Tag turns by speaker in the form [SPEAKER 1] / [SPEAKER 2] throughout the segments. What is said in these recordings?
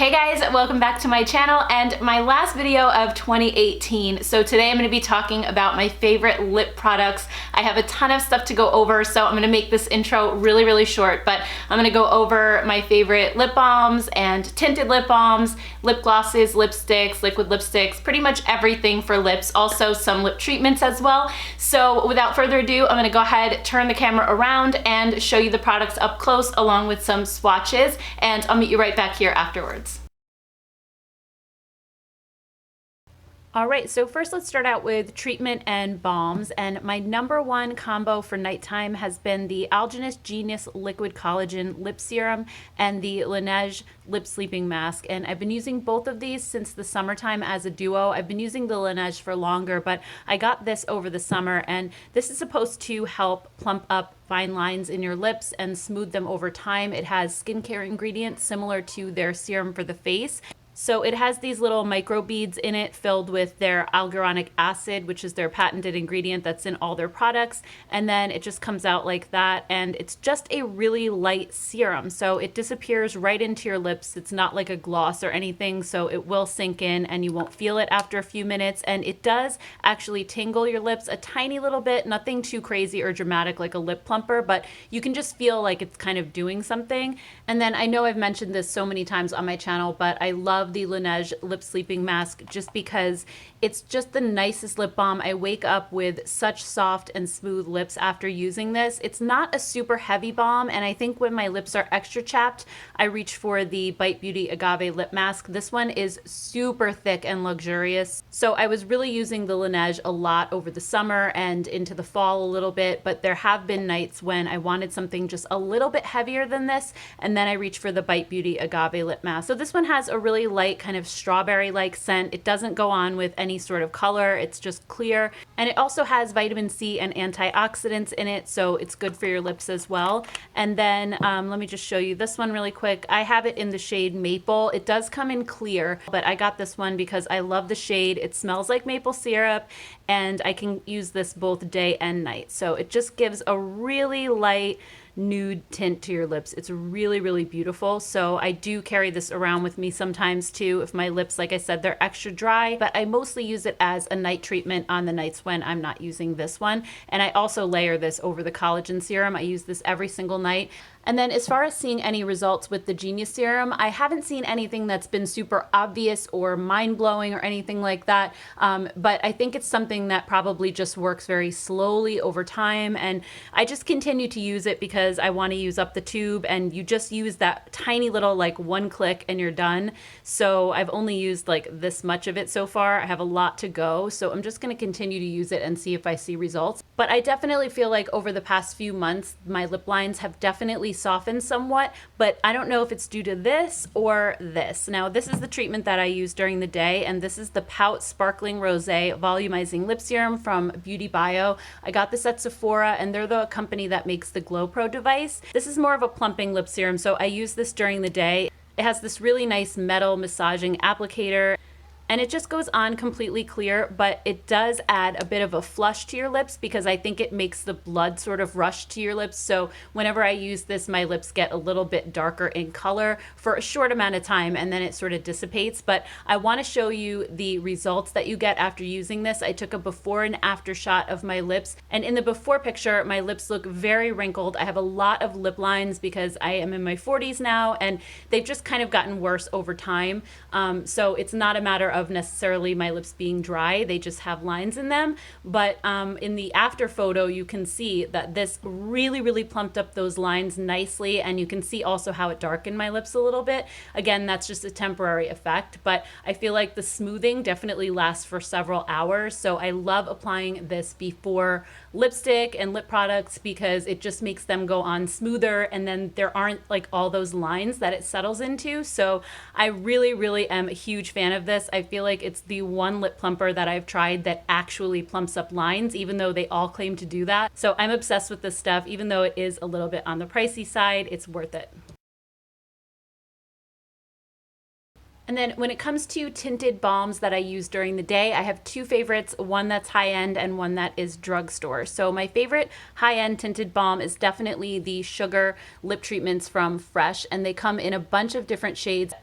[SPEAKER 1] Hey guys, welcome back to my channel and my last video of 2018. So today I'm going to be talking about my favorite lip products. I have a ton of stuff to go over, so I'm going to make this intro really short, but I'm going to go over my favorite lip balms and tinted lip balms, lip glosses, lipsticks, liquid lipsticks, pretty much everything for lips, also some lip treatments as well. So without further ado, I'm going to go ahead, turn the camera around and show you the products up close along with some swatches, and I'll meet you right back here afterwards. Alright, so first let's start out with treatment and balms, and my number one combo for nighttime has been the Algenist Genius Liquid Collagen Lip Serum and the Laneige Lip Sleeping Mask, and I've been using both of these since the summertime as a duo. I've been using the Laneige for longer, but I got this over the summer, and this is supposed to help plump up fine lines in your lips and smooth them over time. It has skincare ingredients similar to their serum for the face. So it has these little micro beads in it filled with their hyaluronic acid, which is their patented ingredient that's in all their products. And then it just comes out like that. And it's just a really light serum. So it disappears right into your lips. It's not like a gloss or anything. So it will sink in and you won't feel it after a few minutes. And it does actually tingle your lips a tiny little bit, nothing too crazy or dramatic like a lip plumper, but you can just feel like it's kind of doing something. And then I know I've mentioned this so many times on my channel, but I love the Laneige Lip Sleeping Mask just because it's just the nicest lip balm. I wake up with such soft and smooth lips after using this. It's not a super heavy balm, and I think when my lips are extra chapped, I reach for the Bite Beauty Agave Lip Mask. This one is super thick and luxurious. So I was really using the Laneige a lot over the summer and into the fall a little bit, but there have been nights when I wanted something just a little bit heavier than this, and then I reach for the Bite Beauty Agave Lip Mask. So this one has a really light kind of strawberry-like scent. It doesn't go on with any sort of color. It's just clear. And it also has vitamin C and antioxidants in it, so it's good for your lips as well. And then let me just show you this one really quick. I have it in the shade Maple. It does come in clear, but I got this one because I love the shade. It smells like maple syrup, and I can use this both day and night. So it just gives a really light nude tint to your lips. It's really beautiful. So I do carry this around with me sometimes too if my lips, like I said, they're extra dry, but I mostly use it as a night treatment on the nights when I'm not using this one. And I also layer this over the collagen serum. I use this every single night. And then as far as seeing any results with the Genius Serum, I haven't seen anything that's been super obvious or mind-blowing or anything like that, but I think it's something that probably just works very slowly over time, and I just continue to use it because I want to use up the tube, and you just use that tiny little like one click and you're done. So I've only used like this much of it so far. I have a lot to go, so I'm just going to continue to use it and see if I see results. But I definitely feel like over the past few months, my lip lines have definitely softened somewhat, but I don't know if it's due to this or this. Now, this is the treatment that I use during the day, and this is the Pout Sparkling Rosé Volumizing Lip Serum from Beauty Bio. I got this at Sephora, and they're the company that makes the Glow Pro device. This is more of a plumping lip serum, so I use this during the day. It has this really nice metal massaging applicator, and it just goes on completely clear, but it does add a bit of a flush to your lips because I think it makes the blood sort of rush to your lips. So whenever I use this, my lips get a little bit darker in color for a short amount of time, and then it sort of dissipates. But I want to show you the results that you get after using this. I took a before and after shot of my lips, and in the before picture, my lips look very wrinkled. I have a lot of lip lines because I am in my 40s now, and they've just kind of gotten worse over time. So it's not a matter of necessarily my lips being dry, they just have lines in them. But in the after photo, you can see that this really plumped up those lines nicely, and you can see also how it darkened my lips a little bit. Again, that's just a temporary effect, but I feel like the smoothing definitely lasts for several hours. So I love applying this before lipstick and lip products because it just makes them go on smoother, and then there aren't like all those lines that it settles into. So I really am a huge fan of this. I feel like it's the one lip plumper that I've tried that actually plumps up lines, even though they all claim to do that. So I'm obsessed with this stuff. Even though it is a little bit on the pricey side, it's worth it. And then when it comes to tinted balms that I use during the day, I have two favorites, one that's high-end and one that is drugstore. So my favorite high-end tinted balm is definitely the Sugar lip treatments from Fresh, and they come in a bunch of different shades.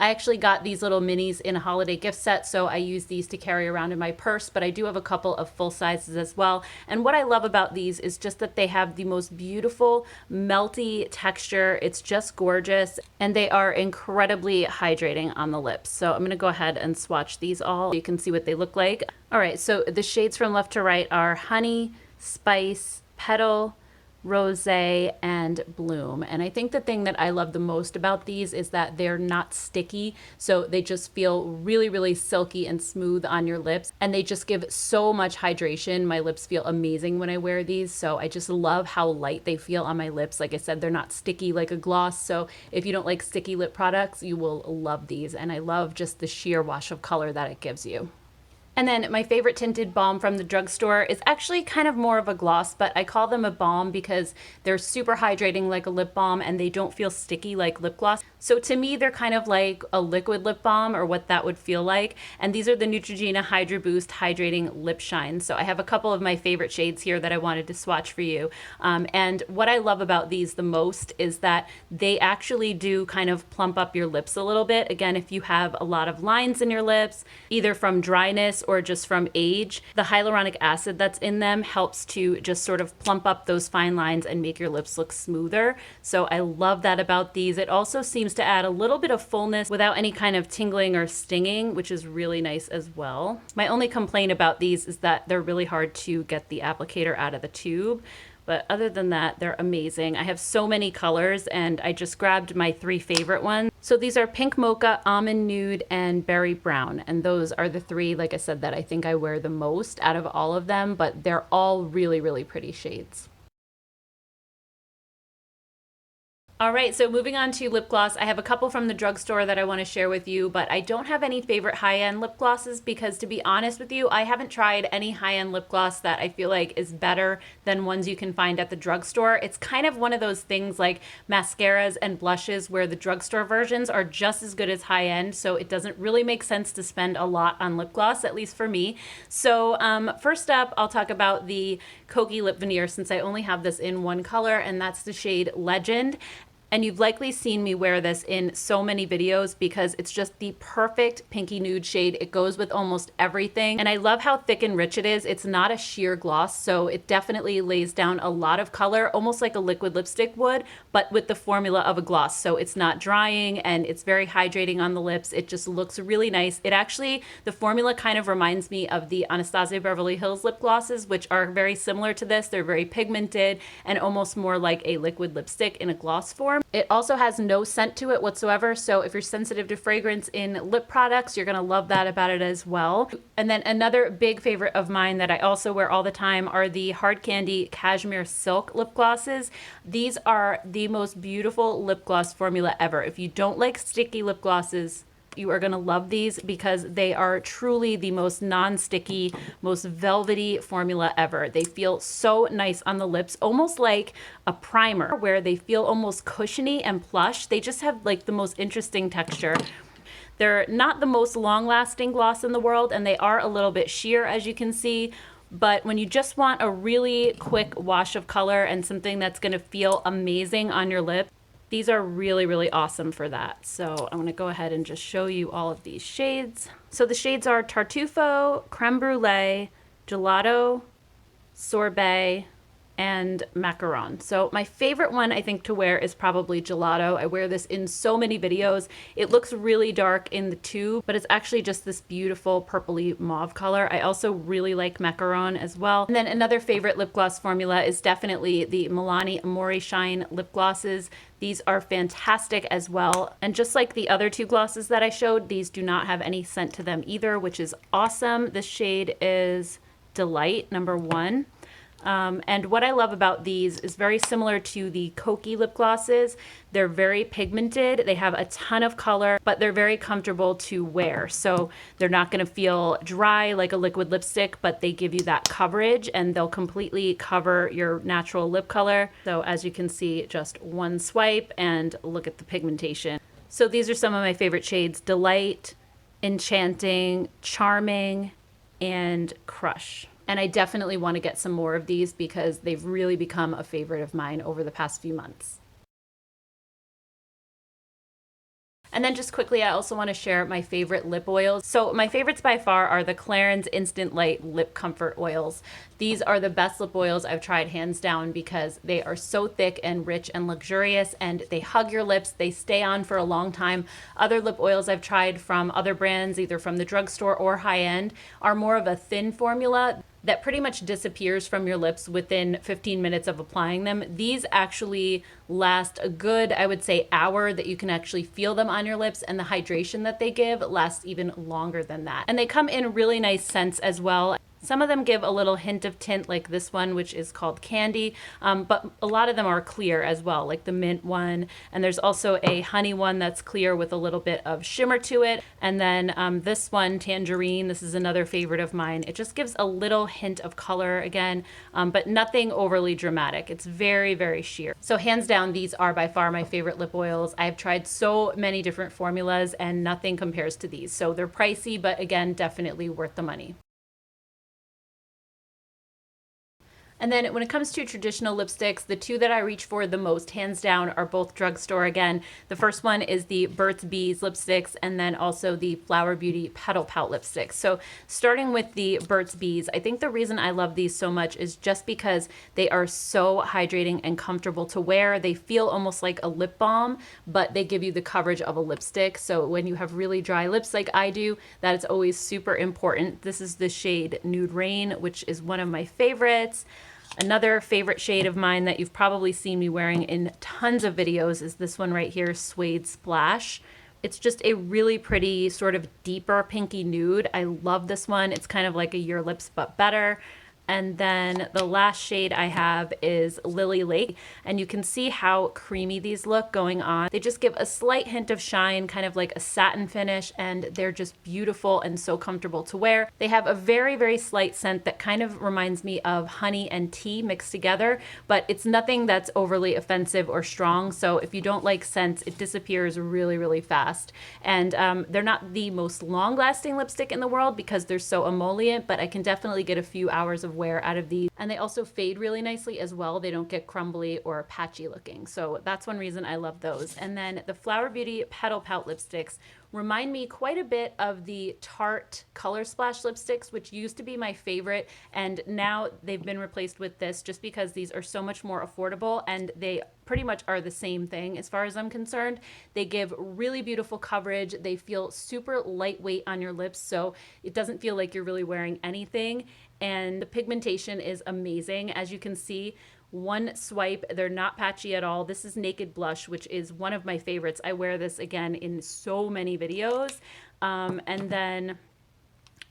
[SPEAKER 1] I actually got these little minis in a holiday gift set, so I use these to carry around in my purse, but I do have a couple of full sizes as well. And what I love about these is just that they have the most beautiful melty texture. It's just gorgeous, and they are incredibly hydrating on the lips. So I'm gonna go ahead and swatch these all. You can see what they look like. All right, so the shades from left to right are Honey, Spice, Petal, Rosé, and Bloom. And I think the thing that I love the most about these is that they're not sticky, so they just feel really, really silky and smooth on your lips, and they just give so much hydration. My lips feel amazing when I wear these, so I just love how light they feel on my lips. Like I said, they're not sticky like a gloss, so if you don't like sticky lip products, you will love these. And I love just the sheer wash of color that it gives you. And then my favorite tinted balm from the drugstore is actually kind of more of a gloss, but I call them a balm because they're super hydrating like a lip balm and they don't feel sticky like lip gloss. So to me, they're kind of like a liquid lip balm, or what that would feel like. And these are the Neutrogena Hydra Boost Hydrating Lip Shine. So I have a couple of my favorite shades here that I wanted to swatch for you. And what I love about these the most is that they actually do kind of plump up your lips a little bit. Again, if you have a lot of lines in your lips, either from dryness or just from age, the hyaluronic acid that's in them helps to just sort of plump up those fine lines and make your lips look smoother. So I love that about these. It also seems to add a little bit of fullness without any kind of tingling or stinging, which is really nice as well. My only complaint about these is that they're really hard to get the applicator out of the tube. But other than that, they're amazing. I have so many colors, and I just grabbed my 3 favorite ones. So these are Pink Mocha, Almond Nude, and Berry Brown. And those are the 3, like I said, that I think I wear the most out of all of them, but they're all really, really pretty shades. All right, so moving on to lip gloss, I have a couple from the drugstore that I want to share with you, but I don't have any favorite high-end lip glosses because, to be honest with you, I haven't tried any high-end lip gloss that I feel like is better than ones you can find at the drugstore. It's kind of one of those things like mascaras and blushes where the drugstore versions are just as good as high-end, so it doesn't really make sense to spend a lot on lip gloss, at least for me. So first up, I'll talk about the Kokie Lip Veneer, since I only have this in one color, and that's the shade Legend. And you've likely seen me wear this in so many videos because it's just the perfect pinky nude shade. It goes with almost everything. And I love how thick and rich it is. It's not a sheer gloss, so it definitely lays down a lot of color, almost like a liquid lipstick would, but with the formula of a gloss. So it's not drying and it's very hydrating on the lips. It just looks really nice. It actually, the formula kind of reminds me of the Anastasia Beverly Hills lip glosses, which are very similar to this. They're very pigmented and almost more like a liquid lipstick in a gloss form. It also has no scent to it whatsoever, so if you're sensitive to fragrance in lip products, you're gonna love that about it as well. And then another big favorite of mine that I also wear all the time are the Hard Candy Cashmere Silk lip glosses. These are the most beautiful lip gloss formula ever. If you don't like sticky lip glosses, you are going to love these because they are truly the most non-sticky, most velvety formula ever. They feel so nice on the lips, almost like a primer, where they feel almost cushiony and plush. They just have like the most interesting texture. They're not the most long-lasting gloss in the world, and they are a little bit sheer, as you can see. But when you just want a really quick wash of color and something that's going to feel amazing on your lip, these are really, really awesome for that. So I'm gonna go ahead and just show you all of these shades. So the shades are Tartufo, Creme Brulee, Gelato, Sorbet, and Macaron. So my favorite one I think to wear is probably Gelato. I wear this in so many videos. It looks really dark in the tube, but it's actually just this beautiful purpley mauve color. I also really like Macaron as well. And then another favorite lip gloss formula is definitely the Milani Amore Shine lip glosses. These are fantastic as well. And just like the other 2 glosses that I showed, these do not have any scent to them either, which is awesome. The shade is Delight, number 1. And what I love about these is very similar to the Kokie lip glosses. They're very pigmented. They have a ton of color, but they're very comfortable to wear. So they're not going to feel dry like a liquid lipstick, but they give you that coverage and they'll completely cover your natural lip color. So as you can see, just one swipe and look at the pigmentation. So these are some of my favorite shades: Delight, Enchanting, Charming, and Crush. And I definitely want to get some more of these because they've really become a favorite of mine over the past few months. And then just quickly, I also want to share my favorite lip oils. So my favorites by far are the Clarins Instant Light Lip Comfort Oils. These are the best lip oils I've tried hands down because they are so thick and rich and luxurious, and they hug your lips. They stay on for a long time. Other lip oils I've tried from other brands, either from the drugstore or high end, are more of a thin formula that pretty much disappears from your lips within 15 minutes of applying them. These actually last a good, I would say, hour that you can actually feel them on your lips, and the hydration that they give lasts even longer than that. And they come in really nice scents as well. Some of them give a little hint of tint, like this one, which is called Candy, but a lot of them are clear as well, like the mint one. And there's also a honey one that's clear with a little bit of shimmer to it. And then this one, Tangerine, this is another favorite of mine. It just gives a little hint of color again, but nothing overly dramatic. It's very, very sheer. So hands down, these are by far my favorite lip oils. I've tried so many different formulas and nothing compares to these. So they're pricey, but again, definitely worth the money. And then when it comes to traditional lipsticks, the two that I reach for the most, hands down, are both drugstore again. The first one is the Burt's Bees lipsticks, and then also the Flower Beauty Petal Pout lipsticks. So starting with the Burt's Bees, I think the reason I love these so much is just because they are so hydrating and comfortable to wear. They feel almost like a lip balm, but they give you the coverage of a lipstick. So when you have really dry lips like I do, that is always super important. This is the shade Nude Rain, which is one of my favorites. Another favorite shade of mine that you've probably seen me wearing in tons of videos is this one right here, Suede Splash. It's just a really pretty sort of deeper pinky nude. I love this one. It's kind of like a Your Lips but better. And then the last shade I have is Lily Lake, and you can see how creamy these look going on. They just give a slight hint of shine, kind of like a satin finish, and they're just beautiful and so comfortable to wear. They have a very, very slight scent that kind of reminds me of honey and tea mixed together, but it's nothing that's overly offensive or strong. So if you don't like scents, it disappears really, really fast. And they're not the most long-lasting lipstick in the world because they're so emollient, but I can definitely get a few hours of wear out of these. And they also fade really nicely as well. They don't get crumbly or patchy looking. So that's one reason I love those. And then the Flower Beauty Petal Pout lipsticks remind me quite a bit of the Tarte Color Splash lipsticks, which used to be my favorite, and now they've been replaced with this just because these are so much more affordable, and they pretty much are the same thing as far as I'm concerned. They give really beautiful coverage. They feel super lightweight on your lips, so it doesn't feel like you're really wearing anything, and the pigmentation is amazing. As you can see, one swipe, they're not patchy at all. This is Naked Blush, which is one of my favorites. I wear this again in so many videos. And then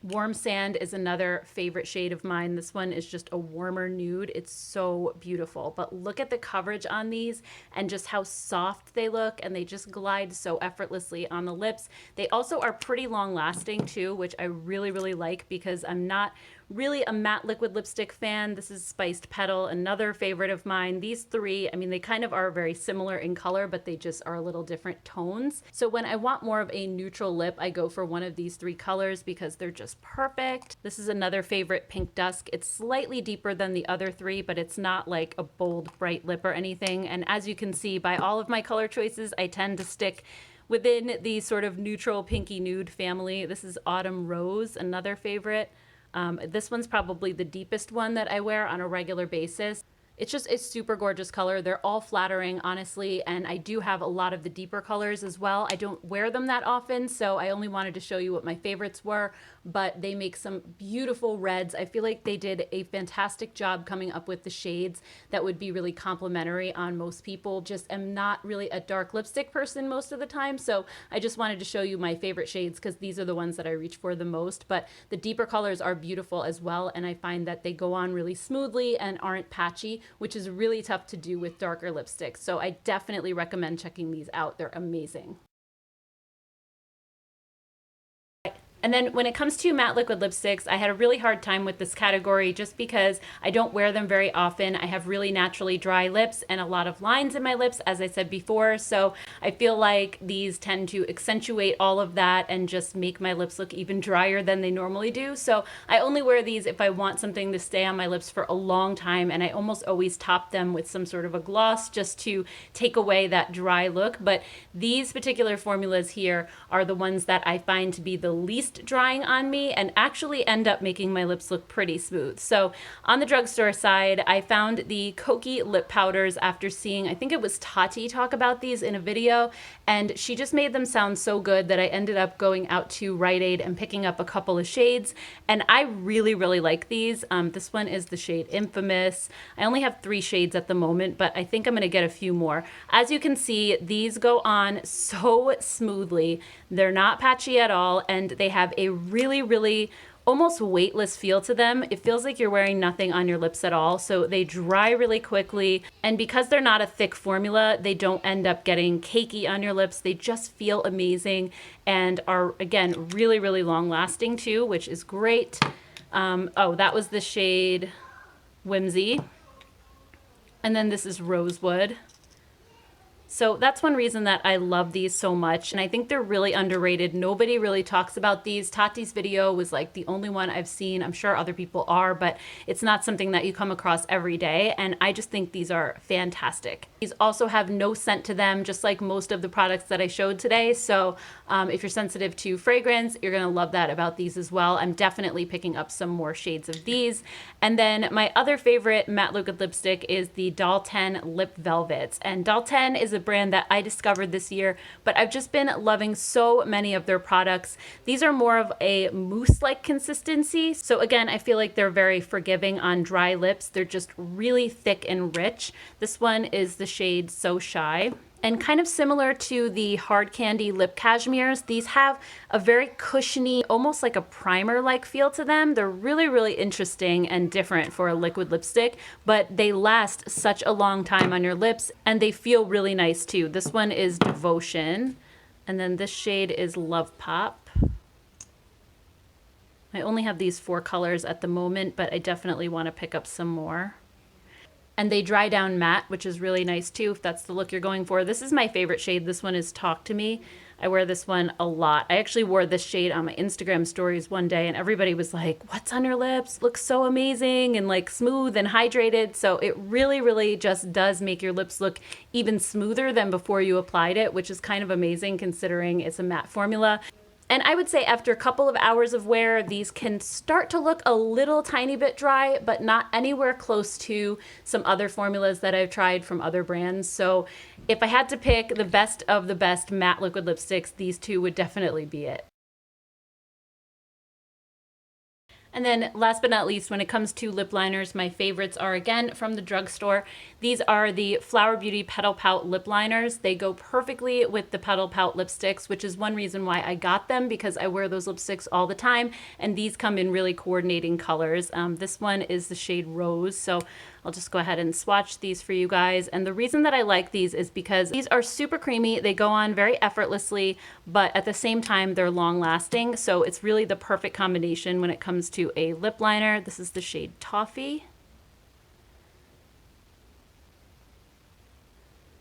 [SPEAKER 1] Warm Sand is another favorite shade of mine. This one is just a warmer nude. It's so beautiful. But look at the coverage on these and just how soft they look, and they just glide so effortlessly on the lips. They also are pretty long lasting too, which I really, really like because I'm not really a matte liquid lipstick fan. This is Spiced Petal, another favorite of mine. These three, I mean, they kind of are very similar in color, but they just are a little different tones. So when I want more of a neutral lip, I go for one of these three colors because they're just perfect. This is another favorite, Pink Dusk. It's slightly deeper than the other three, but it's not like a bold, bright lip or anything. And as you can see by all of my color choices, I tend to stick within the sort of neutral pinky nude family. This is Autumn Rose, another favorite. This one's probably the deepest one that I wear on a regular basis. It's just a super gorgeous color. They're all flattering, honestly, and I do have a lot of the deeper colors as well. I don't wear them that often, so I only wanted to show you what my favorites were, but they make some beautiful reds. I feel like they did a fantastic job coming up with the shades that would be really complimentary on most people. Just am not really a dark lipstick person most of the time, so I just wanted to show you my favorite shades because these are the ones that I reach for the most, but the deeper colors are beautiful as well, and I find that they go on really smoothly and aren't patchy, which is really tough to do with darker lipsticks. So I definitely recommend checking these out. They're amazing. And then when it comes to matte liquid lipsticks, I had a really hard time with this category just because I don't wear them very often. I have really naturally dry lips and a lot of lines in my lips, as I said before. So I feel like these tend to accentuate all of that and just make my lips look even drier than they normally do. So I only wear these if I want something to stay on my lips for a long time. And I almost always top them with some sort of a gloss just to take away that dry look. But these particular formulas here are the ones that I find to be the least drying on me and actually end up making my lips look pretty smooth. So on the drugstore side, I found the Kokie lip powders after seeing, I think it was Tati talk about these in a video, and she just made them sound so good that I ended up going out to Rite Aid and picking up a couple of shades, and I really, really like these. This one is the shade Infamous. I only have 3 shades at the moment, but I think I'm gonna get a few more. As you can see, these go on so smoothly. They're not patchy at all, and they have a really, really almost weightless feel to them. It feels like you're wearing nothing on your lips at all. So they dry really quickly. And because they're not a thick formula, they don't end up getting cakey on your lips. They just feel amazing and are, again, really, really long lasting too, which is great. Oh, that was the shade Whimsy. And then this is Rosewood. So that's one reason that I love these so much, and I think they're really underrated. Nobody really talks about these. Tati's video was like the only one I've seen. I'm sure other people are, but it's not something that you come across every day, and I just think these are fantastic. These also have no scent to them, just like most of the products that I showed today. So if you're sensitive to fragrance, you're gonna love that about these as well. I'm definitely picking up some more shades of these. And then my other favorite matte liquid lipstick is the Doll 10 Lip Velvets, and Doll 10 is a brand that I discovered this year, but I've just been loving so many of their products. These are more of a mousse-like consistency. So again, I feel like they're very forgiving on dry lips. They're just really thick and rich. This one is the shade So Shy. And kind of similar to the Hard Candy Lip Cashmeres, these have a very cushiony, almost like a primer-like feel to them. They're really, really interesting and different for a liquid lipstick, but they last such a long time on your lips, and they feel really nice too. This one is Devotion, and then this shade is Love Pop. I only have these 4 colors at the moment, but I definitely want to pick up some more. And they dry down matte, which is really nice too, if that's the look you're going for. This is my favorite shade. This one is Talk to Me. I wear this one a lot. I actually wore this shade on my Instagram stories one day, and everybody was like, what's on your lips? Looks so amazing and like smooth and hydrated. So it really, really just does make your lips look even smoother than before you applied it, which is kind of amazing considering it's a matte formula. And I would say after a couple of hours of wear, these can start to look a little tiny bit dry, but not anywhere close to some other formulas that I've tried from other brands. So if I had to pick the best of the best matte liquid lipsticks, these 2 would definitely be it. And then last but not least, when it comes to lip liners, my favorites are again from the drugstore. These are the Flower Beauty Petal Pout lip liners. They go perfectly with the Petal Pout lipsticks, which is one reason why I got them, because I wear those lipsticks all the time, and these come in really coordinating colors. This one is the shade Rose, so I'll just go ahead and swatch these for you guys. And the reason that I like these is because these are super creamy. They go on very effortlessly, but at the same time, they're long lasting. So it's really the perfect combination when it comes to a lip liner. This is the shade Toffee.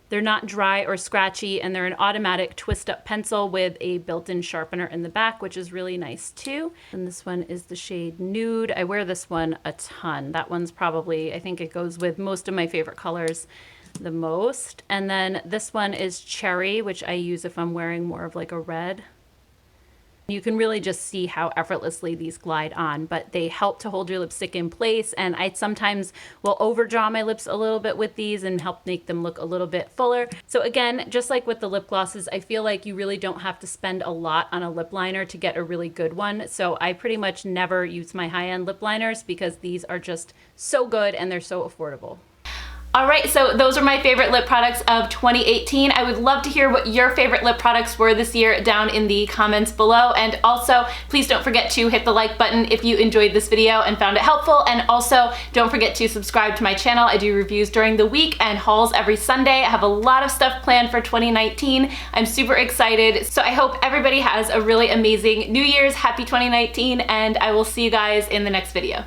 [SPEAKER 1] They're not dry or scratchy, and they're an automatic twist-up pencil with a built-in sharpener in the back, which is really nice too. And this one is the shade Nude. I wear this one a ton. That one's probably, I think it goes with most of my favorite colors the most. And then this one is Cherry, which I use if I'm wearing more of like a red. You can really just see how effortlessly these glide on, but they help to hold your lipstick in place, and I sometimes will overdraw my lips a little bit with these and help make them look a little bit fuller. So again, just like with the lip glosses, I feel like you really don't have to spend a lot on a lip liner to get a really good one. So I pretty much never use my high-end lip liners because these are just so good and they're so affordable. All right, so those are my favorite lip products of 2018. I would love to hear what your favorite lip products were this year down in the comments below. And also, please don't forget to hit the like button if you enjoyed this video and found it helpful. And also, don't forget to subscribe to my channel. I do reviews during the week and hauls every Sunday. I have a lot of stuff planned for 2019. I'm super excited. So I hope everybody has a really amazing New Year's. Happy 2019, and I will see you guys in the next video.